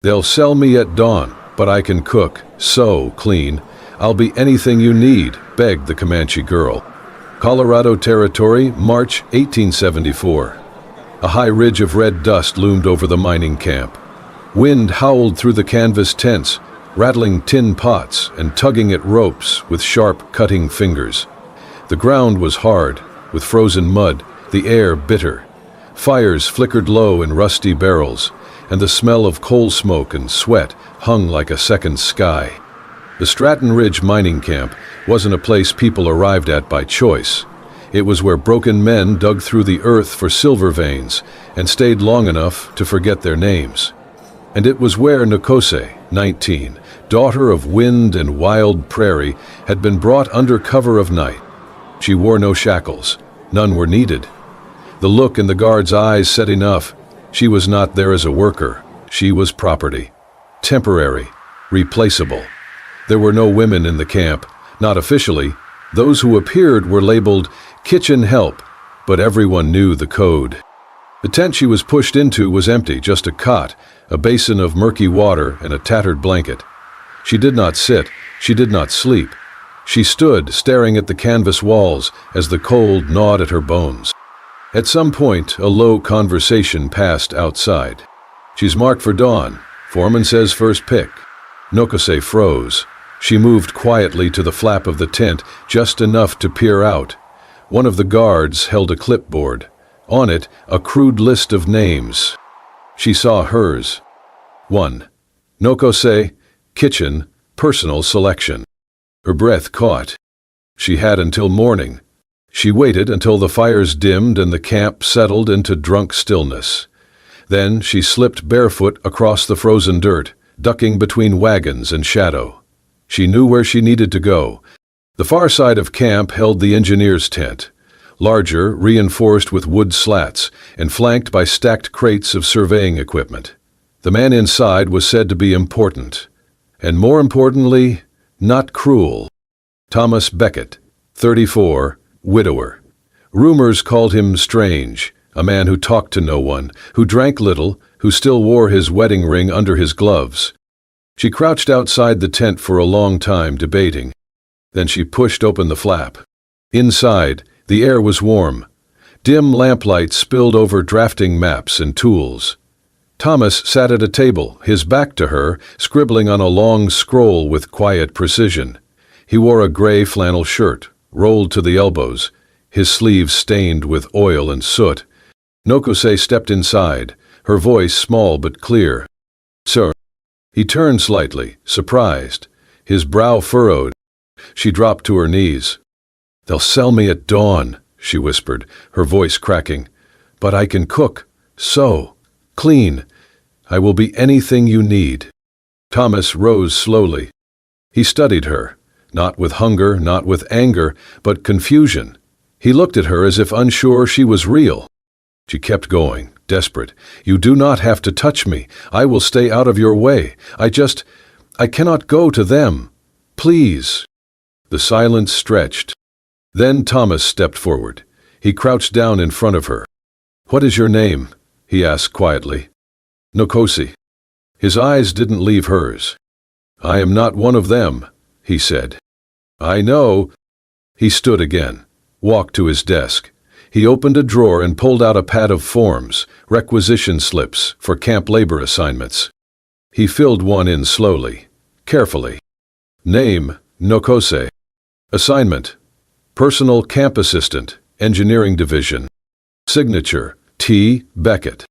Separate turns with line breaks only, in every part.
They'll sell me at dawn, but I can cook, so clean. I'll be anything you need, begged the Comanche girl. Colorado Territory, March 1874. A high ridge of red dust loomed over the mining camp. Wind howled through the canvas tents, rattling tin pots and tugging at ropes with sharp, cutting fingers. The ground was hard, with frozen mud, the air bitter. Fires flickered low in rusty barrels, and the smell of coal smoke and sweat hung like a second sky. The Stratton Ridge mining camp wasn't a place people arrived at by choice. It was where broken men dug through the earth for silver veins and stayed long enough to forget their names. And it was where Nokose, 19, daughter of wind and wild prairie, had been brought under cover of night. She wore no shackles. None were needed. The look in the guard's eyes said enough. She was not there as a worker. She was property. Temporary. Replaceable. There were no women in the camp, not officially. Those who appeared were labeled kitchen help, but everyone knew the code. The tent she was pushed into was empty, just a cot, a basin of murky water, and a tattered blanket. She did not sit, she did not sleep. She stood, staring at the canvas walls as the cold gnawed at her bones. At some point, a low conversation passed outside. "She's marked for dawn. Foreman says first pick." Nokose froze. She moved quietly to the flap of the tent, just enough to peer out. One of the guards held a clipboard. On it, a crude list of names. She saw hers. 1. Nokose, kitchen, personal selection. Her breath caught. She had until morning. She waited until the fires dimmed and the camp settled into drunk stillness. Then she slipped barefoot across the frozen dirt, ducking between wagons and shadow. She knew where she needed to go. The far side of camp held the engineer's tent, larger, reinforced with wood slats, and flanked by stacked crates of surveying equipment. The man inside was said to be important, and more importantly, not cruel. Thomas Beckett, 34, widower. Rumors called him strange, a man who talked to no one, who drank little, who still wore his wedding ring under his gloves. She crouched outside the tent for a long time, debating. Then she pushed open the flap. Inside, the air was warm. Dim lamplight spilled over drafting maps and tools. Thomas sat at a table, his back to her, scribbling on a long scroll with quiet precision. He wore a gray flannel shirt, rolled to the elbows, his sleeves stained with oil and soot. Nokose stepped inside, her voice small but clear. "Sir." He turned slightly, surprised, his brow furrowed. She dropped to her knees. "They'll sell me at dawn," she whispered, her voice cracking. "But I can cook, sew, clean. I will be anything you need." Thomas rose slowly. He studied her, not with hunger, not with anger, but confusion. He looked at her as if unsure she was real. She kept going, desperate. "You do not have to touch me. I will stay out of your way. I cannot go to them. Please." The silence stretched. Then Thomas stepped forward. He crouched down in front of her. "What is your name?" he asked quietly. "Nokose." His eyes didn't leave hers. "I am not one of them," he said. "I know." He stood again, walked to his desk. He opened a drawer and pulled out a pad of forms, requisition slips for camp labor assignments. He filled one in slowly, carefully. Name, Nokose. Assignment, personal camp assistant, engineering division. Signature, T. Beckett.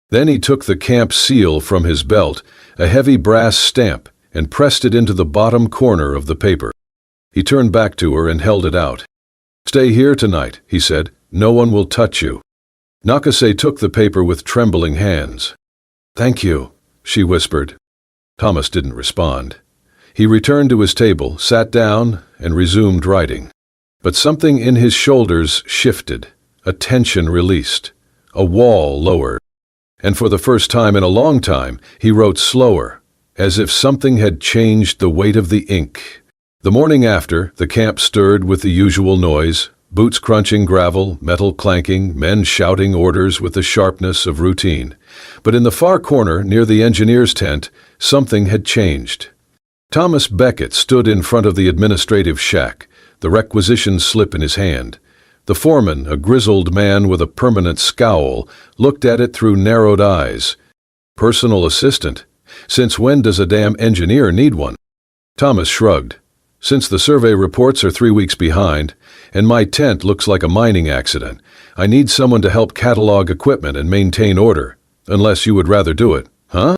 Then he took the camp seal from his belt, a heavy brass stamp, and pressed it into the bottom corner of the paper. He turned back to her and held it out. "Stay here tonight," he said. "No one will touch you." Nokose took the paper with trembling hands. "Thank you," she whispered. Thomas didn't respond. He returned to his table, sat down, and resumed writing. But something in his shoulders shifted, a tension released, a wall lowered. And for the first time in a long time, he wrote slower, as if something had changed the weight of the ink. The morning after, the camp stirred with the usual noise, Boots crunching gravel, metal clanking, men shouting orders with the sharpness of routine. But in the far corner, near the engineer's tent, something had changed. Thomas Beckett stood in front of the administrative shack, the requisition slip in his hand. The foreman, a grizzled man with a permanent scowl, looked at it through narrowed eyes. Personal assistant? Since when does a damn engineer need one? Thomas shrugged. Since the survey reports are 3 weeks behind, and my tent looks like a mining accident, I need someone to help catalog equipment and maintain order. Unless you would rather do it, huh?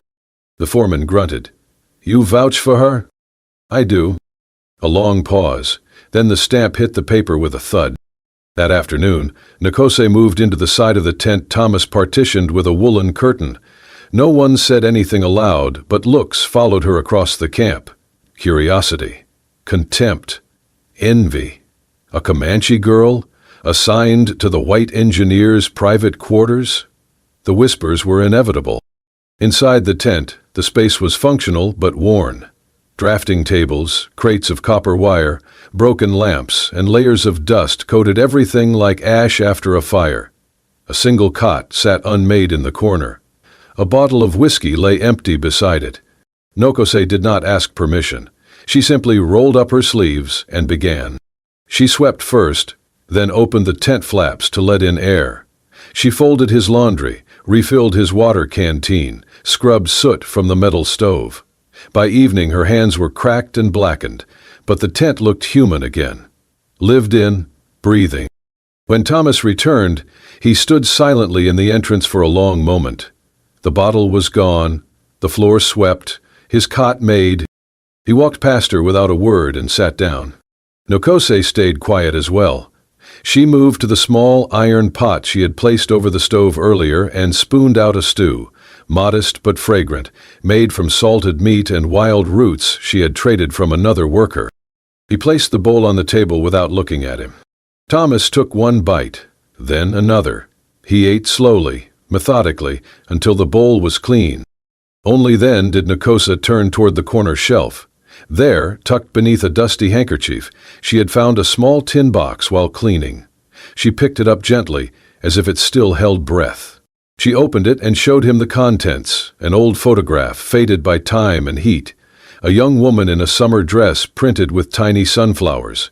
The foreman grunted. You vouch for her? I do. A long pause. Then the stamp hit the paper with a thud. That afternoon, Nikose moved into the side of the tent Thomas partitioned with a woolen curtain. No one said anything aloud, but looks followed her across the camp. Curiosity. Contempt. Envy. A Comanche girl? Assigned to the white engineer's private quarters? The whispers were inevitable. Inside the tent, the space was functional but worn. Drafting tables, crates of copper wire, broken lamps, and layers of dust coated everything like ash after a fire. A single cot sat unmade in the corner. A bottle of whiskey lay empty beside it. Nikose did not ask permission. She simply rolled up her sleeves and began. She swept first, then opened the tent flaps to let in air. She folded his laundry, refilled his water canteen, scrubbed soot from the metal stove. By evening her hands were cracked and blackened, but the tent looked human again. Lived in, breathing. When Thomas returned, he stood silently in the entrance for a long moment. The bottle was gone, the floor swept, his cot made. He walked past her without a word and sat down. Nikose stayed quiet as well. She moved to the small iron pot she had placed over the stove earlier and spooned out a stew, modest but fragrant, made from salted meat and wild roots she had traded from another worker. He placed the bowl on the table without looking at him. Thomas took one bite, then another. He ate slowly, methodically, until the bowl was clean. Only then did Nikose turn toward the corner shelf. There, tucked beneath a dusty handkerchief, she had found a small tin box while cleaning. She picked it up gently, as if it still held breath. She opened it and showed him the contents, an old photograph faded by time and heat, a young woman in a summer dress printed with tiny sunflowers.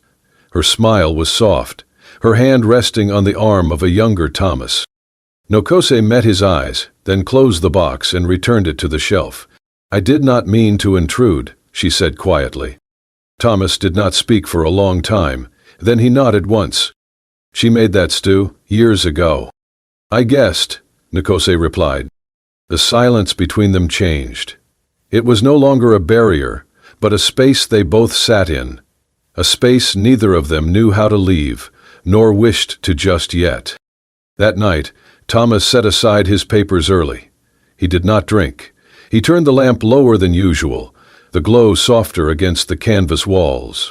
Her smile was soft, her hand resting on the arm of a younger Thomas. Nikose met his eyes, then closed the box and returned it to the shelf. I did not mean to intrude, she said quietly. Thomas did not speak for a long time. Then he nodded once. She made that stew years ago. I guessed, Nikose replied. The silence between them changed. It was no longer a barrier, but a space they both sat in. A space neither of them knew how to leave, nor wished to just yet. That night, Thomas set aside his papers early. He did not drink. He turned the lamp lower than usual, the glow softer against the canvas walls.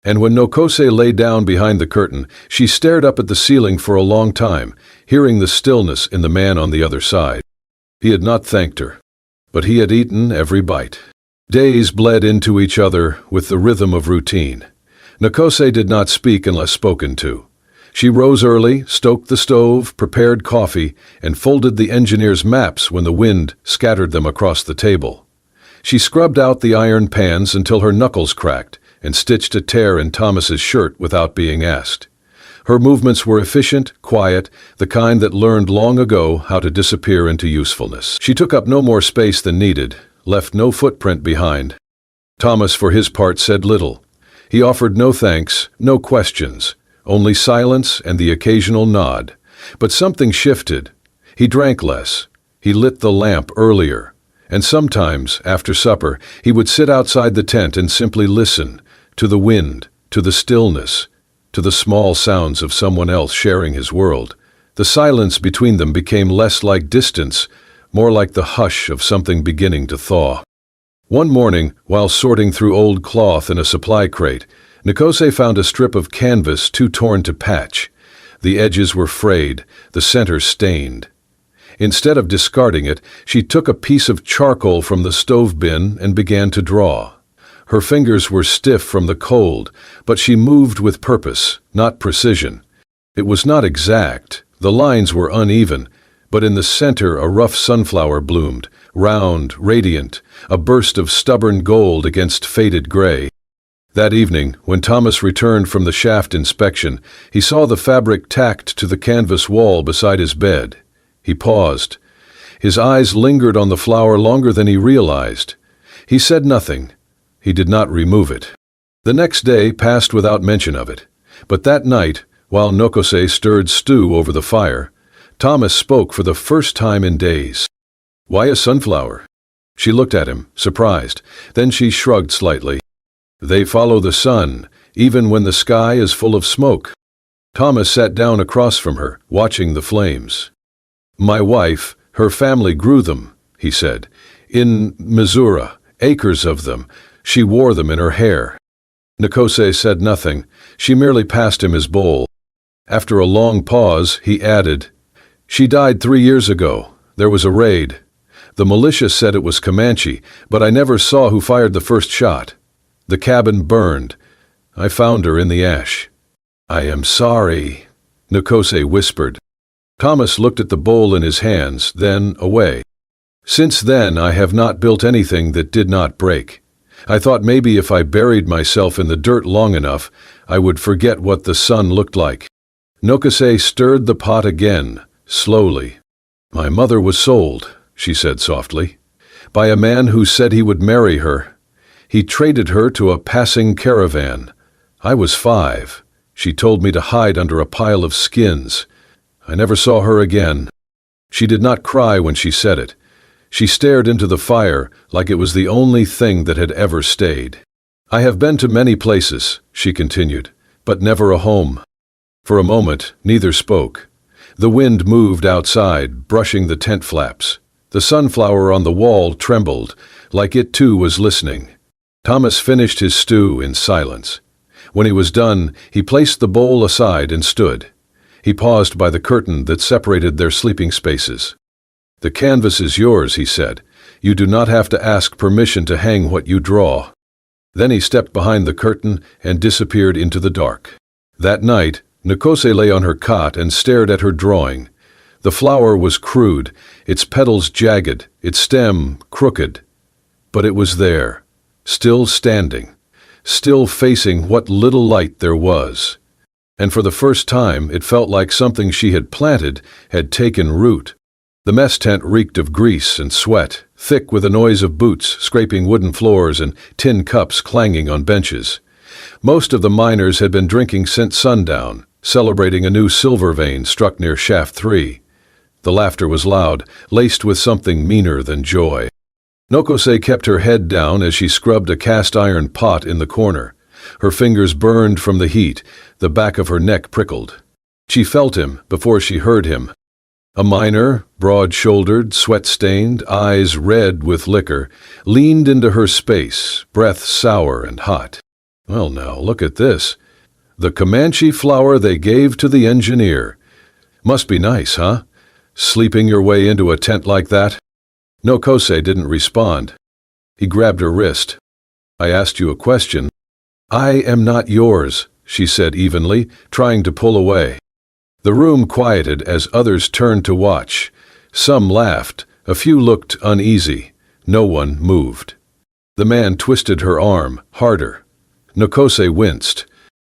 And when Nikose lay down behind the curtain, she stared up at the ceiling for a long time, hearing the stillness in the man on the other side. He had not thanked her, but he had eaten every bite. Days bled into each other with the rhythm of routine. Nikose did not speak unless spoken to. She rose early, stoked the stove, prepared coffee, and folded the engineer's maps when the wind scattered them across the table. She scrubbed out the iron pans until her knuckles cracked, and stitched a tear in Thomas's shirt without being asked. Her movements were efficient, quiet, the kind that learned long ago how to disappear into usefulness. She took up no more space than needed, left no footprint behind. Thomas, for his part, said little. He offered no thanks, no questions, only silence and the occasional nod. But something shifted. He drank less. He lit the lamp earlier. And sometimes, after supper, he would sit outside the tent and simply listen, to the wind, to the stillness, to the small sounds of someone else sharing his world. The silence between them became less like distance, more like the hush of something beginning to thaw. One morning, while sorting through old cloth in a supply crate, Nikose found a strip of canvas too torn to patch. The edges were frayed, the center stained. Instead of discarding it, she took a piece of charcoal from the stove bin and began to draw. Her fingers were stiff from the cold, but she moved with purpose, not precision. It was not exact, the lines were uneven, but in the center a rough sunflower bloomed, round, radiant, a burst of stubborn gold against faded gray. That evening, when Thomas returned from the shaft inspection, he saw the fabric tacked to the canvas wall beside his bed. He paused. His eyes lingered on the flower longer than he realized. He said nothing. He did not remove it. The next day passed without mention of it. But that night, while Nokose stirred stew over the fire, Thomas spoke for the first time in days. "Why a sunflower?" She looked at him, surprised. Then she shrugged slightly. "They follow the sun, even when the sky is full of smoke." Thomas sat down across from her, watching the flames. "My wife, her family grew them," he said. "In Missouri, acres of them. She wore them in her hair." Nokose said nothing. She merely passed him his bowl. After a long pause, he added, "She died 3 years ago. There was a raid. The militia said it was Comanche, but I never saw who fired the first shot. The cabin burned. I found her in the ash." "I am sorry," Nokose whispered. Thomas looked at the bowl in his hands, then away. "Since then I have not built anything that did not break. I thought maybe if I buried myself in the dirt long enough, I would forget what the sun looked like." Nokose stirred the pot again, slowly. "My mother was sold," she said softly, "by a man who said he would marry her. He traded her to a passing caravan. I was 5. She told me to hide under a pile of skins. I never saw her again." She did not cry when she said it. She stared into the fire like it was the only thing that had ever stayed. "I have been to many places," she continued, "but never a home." For a moment, neither spoke. The wind moved outside, brushing the tent flaps. The sunflower on the wall trembled, like it too was listening. Thomas finished his stew in silence. When he was done, he placed the bowl aside and stood. He paused by the curtain that separated their sleeping spaces. "The canvas is yours," he said. "You do not have to ask permission to hang what you draw." Then he stepped behind the curtain and disappeared into the dark. That night, Nokose lay on her cot and stared at her drawing. The flower was crude, its petals jagged, its stem crooked. But it was there, still standing, still facing what little light there was. And for the first time, it felt like something she had planted had taken root. The mess tent reeked of grease and sweat, thick with the noise of boots scraping wooden floors and tin cups clanging on benches. Most of the miners had been drinking since sundown, celebrating a new silver vein struck near Shaft 3. The laughter was loud, laced with something meaner than joy. Nokose kept her head down as she scrubbed a cast-iron pot in the corner. Her fingers burned from the heat, the back of her neck prickled. She felt him before she heard him. A miner, broad-shouldered, sweat-stained, eyes red with liquor, leaned into her space, breath sour and hot. "Well now, look at this. The Comanche flower they gave to the engineer. Must be nice, huh? Sleeping your way into a tent like that?" Nokose didn't respond. He grabbed her wrist. "I asked you a question." "I am not yours," she said evenly, trying to pull away. The room quieted as others turned to watch. Some laughed, a few looked uneasy. No one moved. The man twisted her arm, harder. Nokose winced.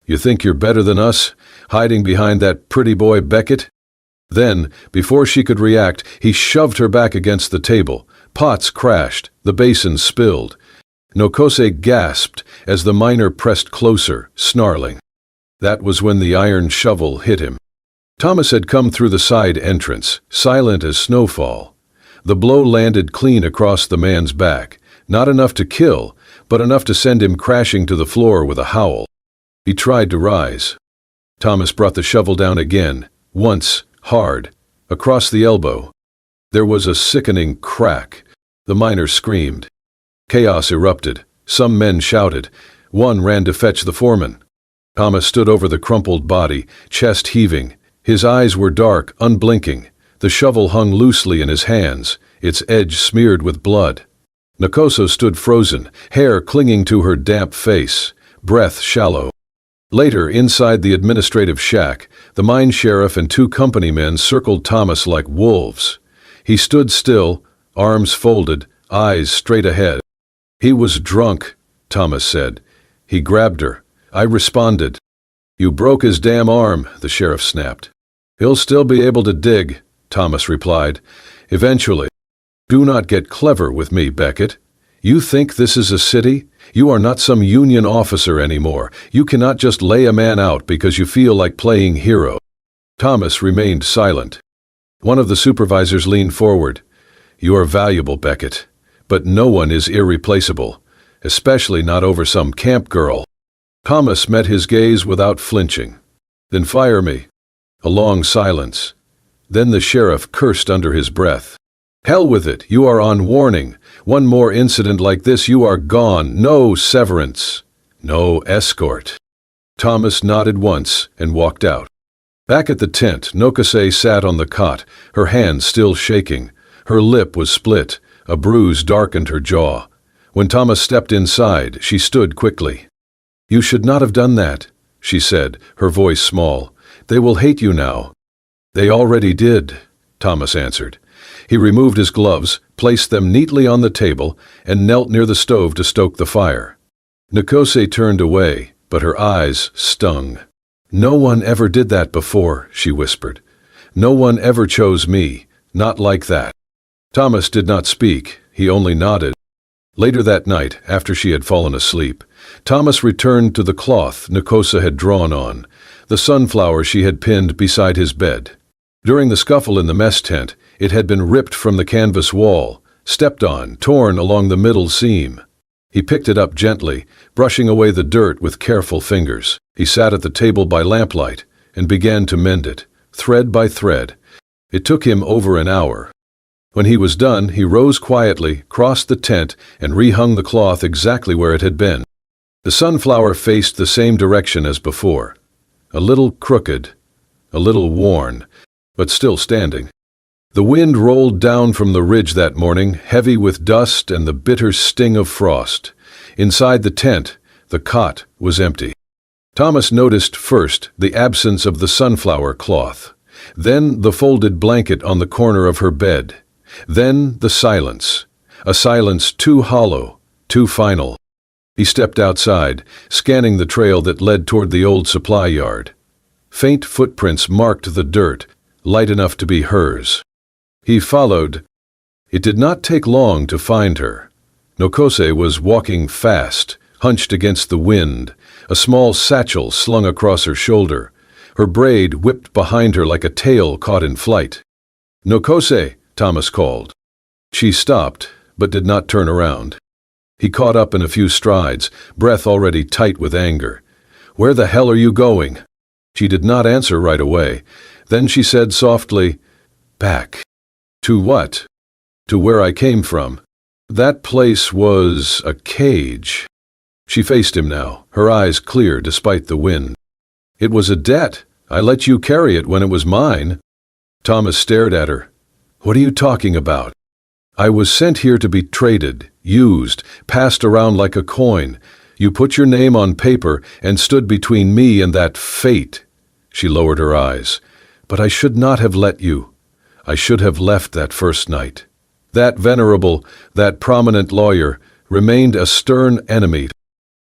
"You think you're better than us, hiding behind that pretty boy Beckett?" Then, before she could react, he shoved her back against the table. Pots crashed, the basins spilled. Nokose gasped as the miner pressed closer, snarling. That was when the iron shovel hit him. Thomas had come through the side entrance, silent as snowfall. The blow landed clean across the man's back, not enough to kill, but enough to send him crashing to the floor with a howl. He tried to rise. Thomas brought the shovel down again, once, hard, across the elbow. There was a sickening crack. The miner screamed. Chaos erupted. Some men shouted. One ran to fetch the foreman. Thomas stood over the crumpled body, chest heaving. His eyes were dark, unblinking. The shovel hung loosely in his hands, its edge smeared with blood. Nokose stood frozen, hair clinging to her damp face, breath shallow. Later, inside the administrative shack, the mine sheriff and two company men circled Thomas like wolves. He stood still, arms folded, eyes straight ahead. "He was drunk," Thomas said. "He grabbed her. I responded." "You broke his damn arm," the sheriff snapped. "He'll still be able to dig," Thomas replied. "Eventually. Do not get clever with me, Beckett. You think this is a city? You are not some union officer anymore. You cannot just lay a man out because you feel like playing hero." Thomas remained silent. One of the supervisors leaned forward. "You are valuable, Beckett, but no one is irreplaceable, especially not over some camp girl." Thomas met his gaze without flinching. "Then fire me." A long silence. Then the sheriff cursed under his breath. "Hell with it, you are on warning. One more incident like this, you are gone. No severance. No escort." Thomas nodded once and walked out. Back at the tent, Nokase sat on the cot, her hand still shaking. Her lip was split. A bruise darkened her jaw. When Thomas stepped inside, she stood quickly. "You should not have done that," she said, her voice small. "They will hate you now." "They already did," Thomas answered. He removed his gloves, placed them neatly on the table, and knelt near the stove to stoke the fire. Nikose turned away, but her eyes stung. "No one ever did that before," she whispered. "No one ever chose me, not like that." Thomas did not speak, he only nodded. Later that night, after she had fallen asleep, Thomas returned to the cloth Nikose had drawn on, the sunflower she had pinned beside his bed. During the scuffle in the mess tent, it had been ripped from the canvas wall, stepped on, torn along the middle seam. He picked it up gently, brushing away the dirt with careful fingers. He sat at the table by lamplight and began to mend it, thread by thread. It took him over an hour. When he was done, he rose quietly, crossed the tent, and rehung the cloth exactly where it had been. The sunflower faced the same direction as before, a little crooked, a little worn, but still standing. The wind rolled down from the ridge that morning, heavy with dust and the bitter sting of frost. Inside the tent, the cot was empty. Thomas noticed first the absence of the sunflower cloth, then the folded blanket on the corner of her bed, then the silence, a silence too hollow, too final. He stepped outside, scanning the trail that led toward the old supply yard. Faint footprints marked the dirt, light enough to be hers. He followed. It did not take long to find her. Nokose was walking fast, hunched against the wind, a small satchel slung across her shoulder. Her braid whipped behind her like a tail caught in flight. "Nokose," Thomas called. She stopped, but did not turn around. He caught up in a few strides, breath already tight with anger. "Where the hell are you going?" She did not answer right away. Then she said softly, "Back." "To what?" "To where I came from. That place was a cage." She faced him now, her eyes clear despite the wind. "It was a debt. I let you carry it when it was mine." Thomas stared at her. "What are you talking about?" "I was sent here to be traded, used, passed around like a coin. You put your name on paper and stood between me and that fate." She lowered her eyes. "But I should not have let you. I should have left that first night." That venerable, that prominent lawyer remained a stern enemy.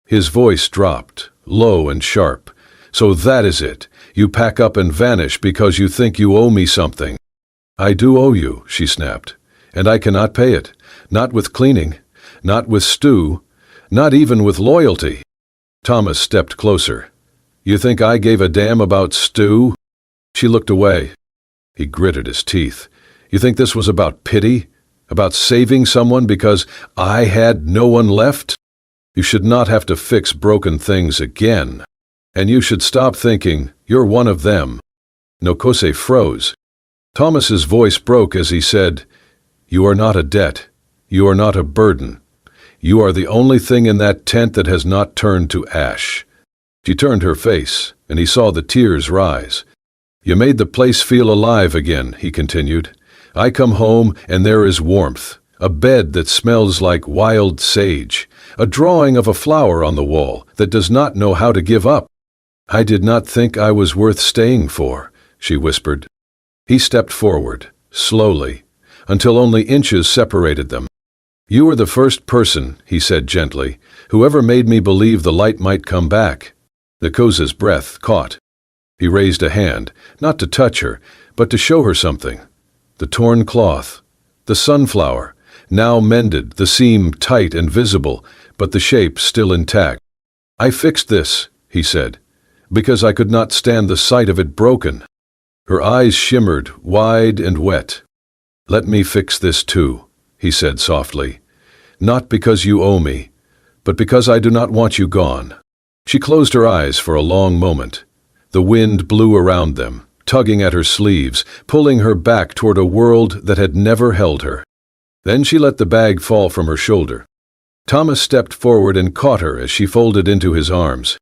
His voice dropped, low and sharp. "So that is it. You pack up and vanish because you think you owe me something." "I do owe you," she snapped, "and I cannot pay it. Not with cleaning, not with stew, not even with loyalty." Thomas stepped closer. "You think I gave a damn about stew?" She looked away. He gritted his teeth. "You think this was about pity? About saving someone because I had no one left? You should not have to fix broken things again. And you should stop thinking you're one of them." Nokose froze. Thomas's voice broke as he said, "You are not a debt. You are not a burden. You are the only thing in that tent that has not turned to ash." She turned her face, and he saw the tears rise. "You made the place feel alive again," he continued. "I come home and there is warmth, a bed that smells like wild sage, a drawing of a flower on the wall that does not know how to give up. I did not think I was worth staying for, she whispered. He stepped forward, slowly, until only inches separated them. You were the first person, he said gently, who ever made me believe the light might come back. Nkosa's breath caught. He raised a hand, not to touch her, but to show her something. The torn cloth, the sunflower, now mended, the seam tight and visible, but the shape still intact. I fixed this, he said, because I could not stand the sight of it broken. Her eyes shimmered, wide and wet. Let me fix this too, he said softly. Not because you owe me, but because I do not want you gone. She closed her eyes for a long moment. The wind blew around them, tugging at her sleeves, pulling her back toward a world that had never held her. Then she let the bag fall from her shoulder. Thomas stepped forward and caught her as she folded into his arms.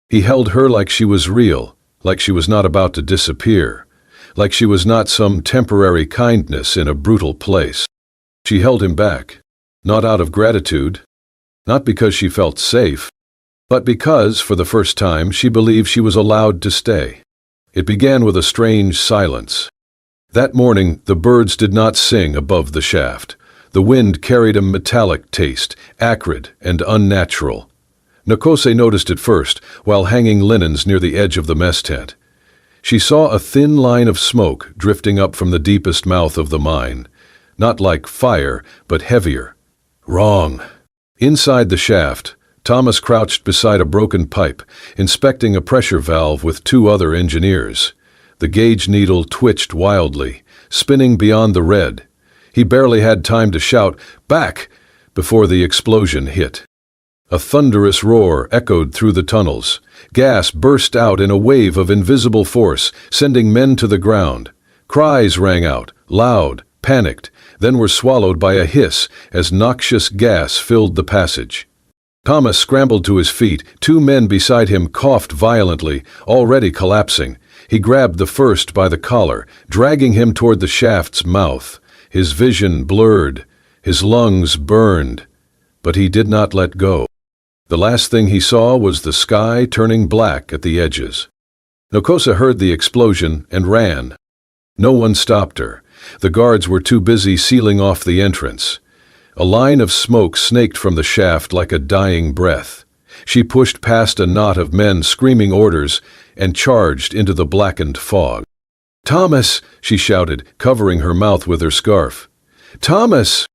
He held her like she was real, like she was not about to disappear, like she was not some temporary kindness in a brutal place. She held him back, not out of gratitude, not because she felt safe, but because, for the first time, she believed she was allowed to stay. It began with a strange silence. That morning, the birds did not sing above the shaft. The wind carried a metallic taste, acrid and unnatural. Nkosa noticed it first, while hanging linens near the edge of the mess tent. She saw a thin line of smoke drifting up from the deepest mouth of the mine. Not like fire, but heavier. Wrong. Inside the shaft, Thomas crouched beside a broken pipe, inspecting a pressure valve with two other engineers. The gauge needle twitched wildly, spinning beyond the red. He barely had time to shout, "Back!" before the explosion hit. A thunderous roar echoed through the tunnels. Gas burst out in a wave of invisible force, sending men to the ground. Cries rang out, loud, panicked, then were swallowed by a hiss as noxious gas filled the passage. Thomas scrambled to his feet. Two men beside him coughed violently, already collapsing. He grabbed the first by the collar, dragging him toward the shaft's mouth. His vision blurred, his lungs burned, but he did not let go. The last thing he saw was the sky turning black at the edges. Nkosa heard the explosion and ran. No one stopped her. The guards were too busy sealing off the entrance. A line of smoke snaked from the shaft like a dying breath. She pushed past a knot of men screaming orders and charged into the blackened fog. "Thomas!" she shouted, covering her mouth with her scarf. "Thomas!"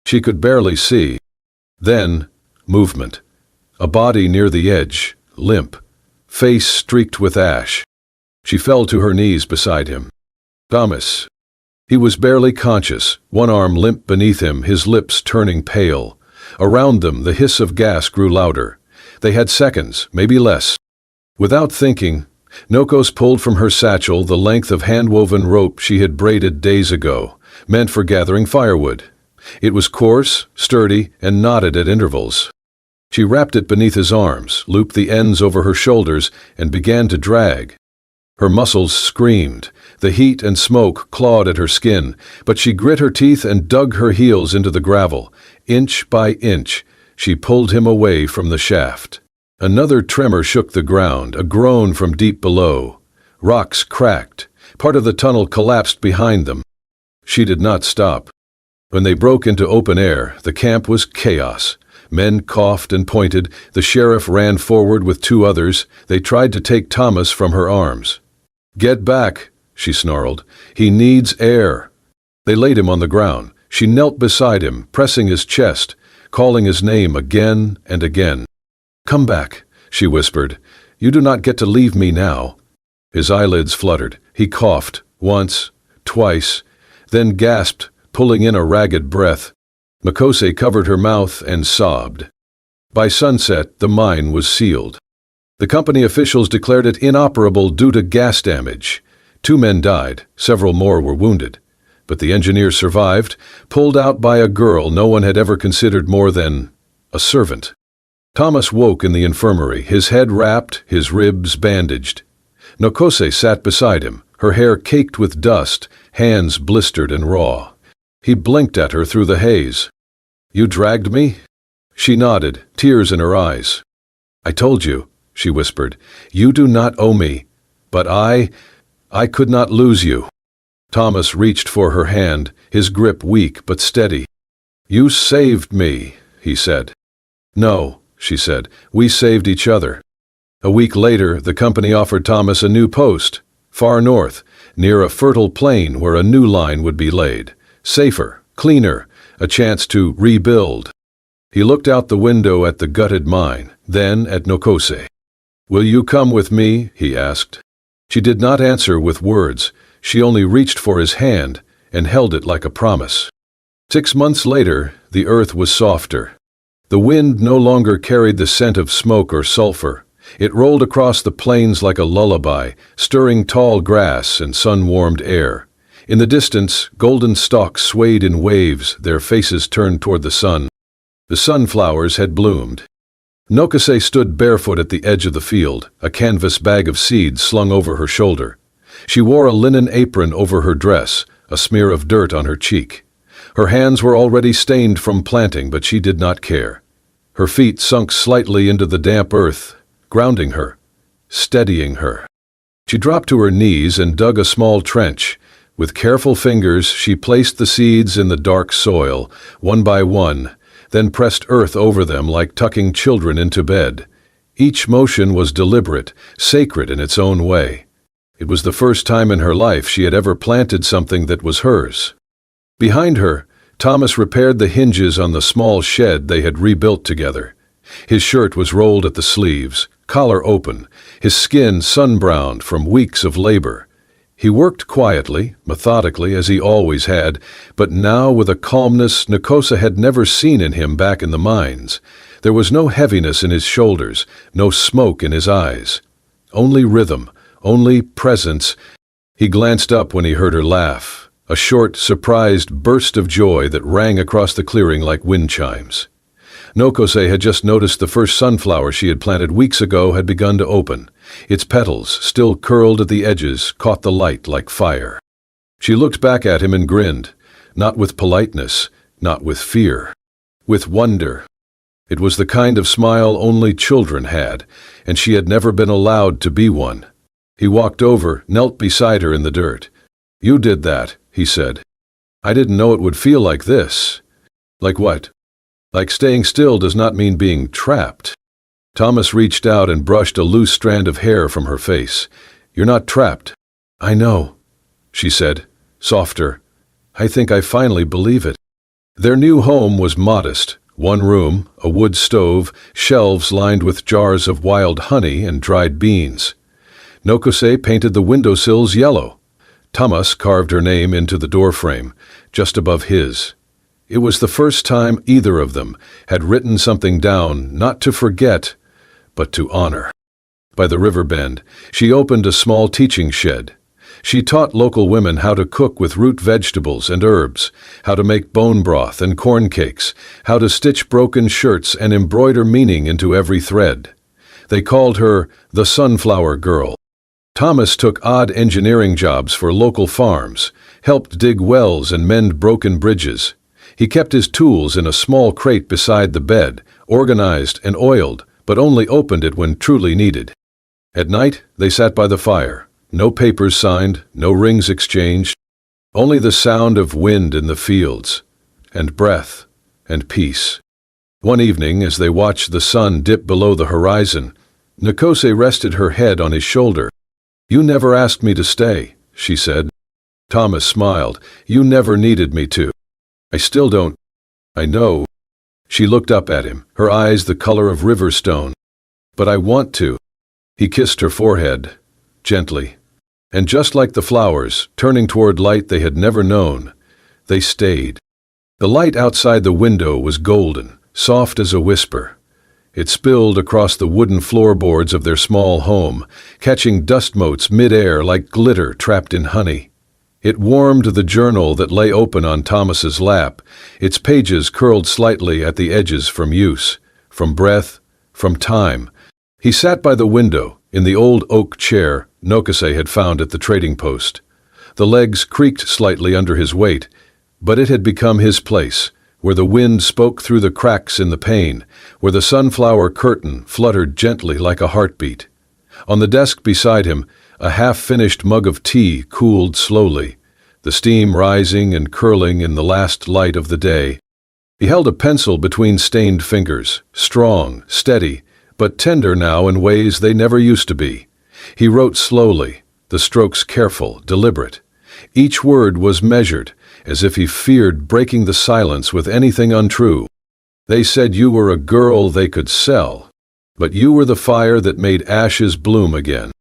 She could barely see. Then, movement. A body near the edge, limp, face streaked with ash. She fell to her knees beside him. Thomas. He was barely conscious, one arm limp beneath him, his lips turning pale. Around them, the hiss of gas grew louder. They had seconds, maybe less. Without thinking, Nokos pulled from her satchel the length of hand-woven rope she had braided days ago, meant for gathering firewood. It was coarse, sturdy, and knotted at intervals. She wrapped it beneath his arms, looped the ends over her shoulders, and began to drag. Her muscles screamed. The heat and smoke clawed at her skin, but she grit her teeth and dug her heels into the gravel. Inch by inch, she pulled him away from the shaft. Another tremor shook the ground, a groan from deep below. Rocks cracked. Part of the tunnel collapsed behind them. She did not stop. When they broke into open air, the camp was chaos. Men coughed and pointed. The sheriff ran forward with two others. They tried to take Thomas from her arms. "Get back," she snarled. "He needs air." They laid him on the ground. She knelt beside him, pressing his chest, calling his name again and again. "Come back," she whispered. "You do not get to leave me now." His eyelids fluttered. He coughed, once, twice, then gasped, pulling in a ragged breath. Nkosa covered her mouth and sobbed. By sunset, the mine was sealed. The company officials declared it inoperable due to gas damage. 2 men died, several more were wounded. But the engineer survived, pulled out by a girl no one had ever considered more than a servant. Thomas woke in the infirmary, his head wrapped, his ribs bandaged. Nkosa sat beside him, her hair caked with dust, hands blistered and raw. He blinked at her through the haze. "You dragged me?" She nodded, tears in her eyes. "I told you," she whispered. "You do not owe me, but I could not lose you." Thomas reached for her hand, his grip weak but steady. "You saved me," he said. "No," she said, "we saved each other." A week later, the company offered Thomas a new post, far north, near a fertile plain where a new line would be laid. Safer, cleaner, a chance to rebuild. He looked out the window at the gutted mine, then at Nokose. "Will you come with me?" he asked. She did not answer with words. She only reached for his hand and held it like a promise. 6 months later, the earth was softer. The wind no longer carried the scent of smoke or sulfur. It rolled across the plains like a lullaby, stirring tall grass and sun-warmed air. In the distance, golden stalks swayed in waves, their faces turned toward the sun. The sunflowers had bloomed. Nokase stood barefoot at the edge of the field, a canvas bag of seeds slung over her shoulder. She wore a linen apron over her dress, a smear of dirt on her cheek. Her hands were already stained from planting, but she did not care. Her feet sunk slightly into the damp earth, grounding her, steadying her. She dropped to her knees and dug a small trench. With careful fingers, she placed the seeds in the dark soil, one by one, then pressed earth over them like tucking children into bed. Each motion was deliberate, sacred in its own way. It was the first time in her life she had ever planted something that was hers. Behind her, Thomas repaired the hinges on the small shed they had rebuilt together. His shirt was rolled at the sleeves, collar open, his skin sun-browned from weeks of labor. He worked quietly, methodically, as he always had, but now with a calmness Nokose had never seen in him back in the mines. There was no heaviness in his shoulders, no smoke in his eyes. Only rhythm, only presence. He glanced up when he heard her laugh, a short, surprised burst of joy that rang across the clearing like wind chimes. Nokose had just noticed the first sunflower she had planted weeks ago had begun to open. Its petals, still curled at the edges, caught the light like fire. She looked back at him and grinned, not with politeness, not with fear, with wonder. It was the kind of smile only children had, and she had never been allowed to be one. He walked over, knelt beside her in the dirt. "You did that," he said. "I didn't know it would feel like this." "Like what?" "Like staying still does not mean being trapped." Thomas reached out and brushed a loose strand of hair from her face. "You're not trapped." "I know," she said, softer. "I think I finally believe it." Their new home was modest. 1 room, a wood stove, shelves lined with jars of wild honey and dried beans. Nokose painted the windowsills yellow. Thomas carved her name into the doorframe, just above his. It was the first time either of them had written something down, not to forget, but to honor. By the river bend, she opened a small teaching shed. She taught local women how to cook with root vegetables and herbs, how to make bone broth and corn cakes, how to stitch broken shirts and embroider meaning into every thread. They called her the Sunflower Girl. Thomas took odd engineering jobs for local farms, helped dig wells and mend broken bridges. He kept his tools in a small crate beside the bed, organized and oiled, but only opened it when truly needed. At night, they sat by the fire. No papers signed, no rings exchanged, only the sound of wind in the fields, and breath, and peace. One evening, as they watched the sun dip below the horizon, Nokose rested her head on his shoulder. "You never asked me to stay," she said. Thomas smiled. "You never needed me to." "I still don't." "I know." She looked up at him, her eyes the color of river stone. "But I want to." He kissed her forehead, gently. And just like the flowers, turning toward light they had never known, they stayed. The light outside the window was golden, soft as a whisper. It spilled across the wooden floorboards of their small home, catching dust motes mid-air like glitter trapped in honey. It warmed the journal that lay open on Thomas's lap, its pages curled slightly at the edges from use, from breath, from time. He sat by the window, in the old oak chair Nokase had found at the trading post. The legs creaked slightly under his weight, but it had become his place, where the wind spoke through the cracks in the pane, where the sunflower curtain fluttered gently like a heartbeat. On the desk beside him, a half-finished mug of tea cooled slowly, the steam rising and curling in the last light of the day. He held a pencil between stained fingers, strong, steady, but tender now in ways they never used to be. He wrote slowly, the strokes careful, deliberate. Each word was measured, as if he feared breaking the silence with anything untrue. They said you were a girl they could sell, but you were the fire that made ashes bloom again.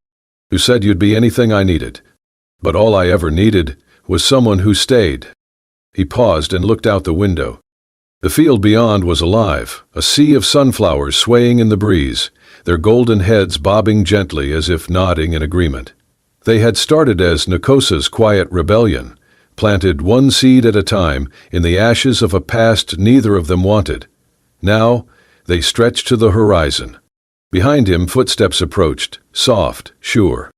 You said you'd be anything I needed, but all I ever needed was someone who stayed. He paused and looked out the window. The field beyond was alive, a sea of sunflowers swaying in the breeze, their golden heads bobbing gently as if nodding in agreement. They had started as Nakosa's quiet rebellion, planted one seed at a time in the ashes of a past neither of them wanted. Now, they stretched to the horizon. Behind him, footsteps approached, soft, sure.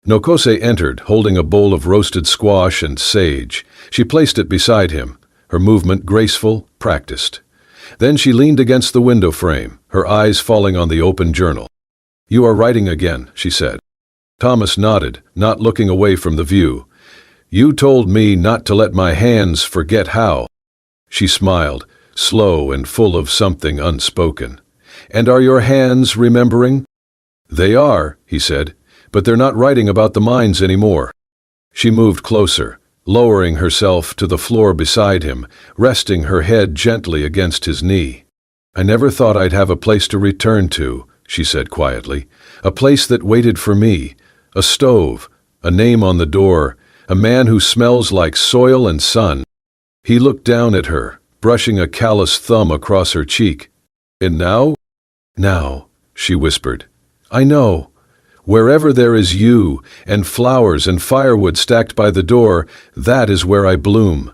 Nokose entered, holding a bowl of roasted squash and sage. She placed it beside him, her movement graceful, practiced. Then she leaned against the window frame, her eyes falling on the open journal. "You are writing again," she said. Thomas nodded, not looking away from the view. "You told me not to let my hands forget how." She smiled, slow and full of something unspoken. "And are your hands remembering?" "They are," he said, "but they're not writing about the mines anymore." She moved closer, lowering herself to the floor beside him, resting her head gently against his knee. "I never thought I'd have a place to return to," she said quietly, "a place that waited for me, a stove, a name on the door, a man who smells like soil and sun." He looked down at her, brushing a callous thumb across her cheek. "And now?" "Now," she whispered. "I know. Wherever there is you, and flowers and firewood stacked by the door, that is where I bloom."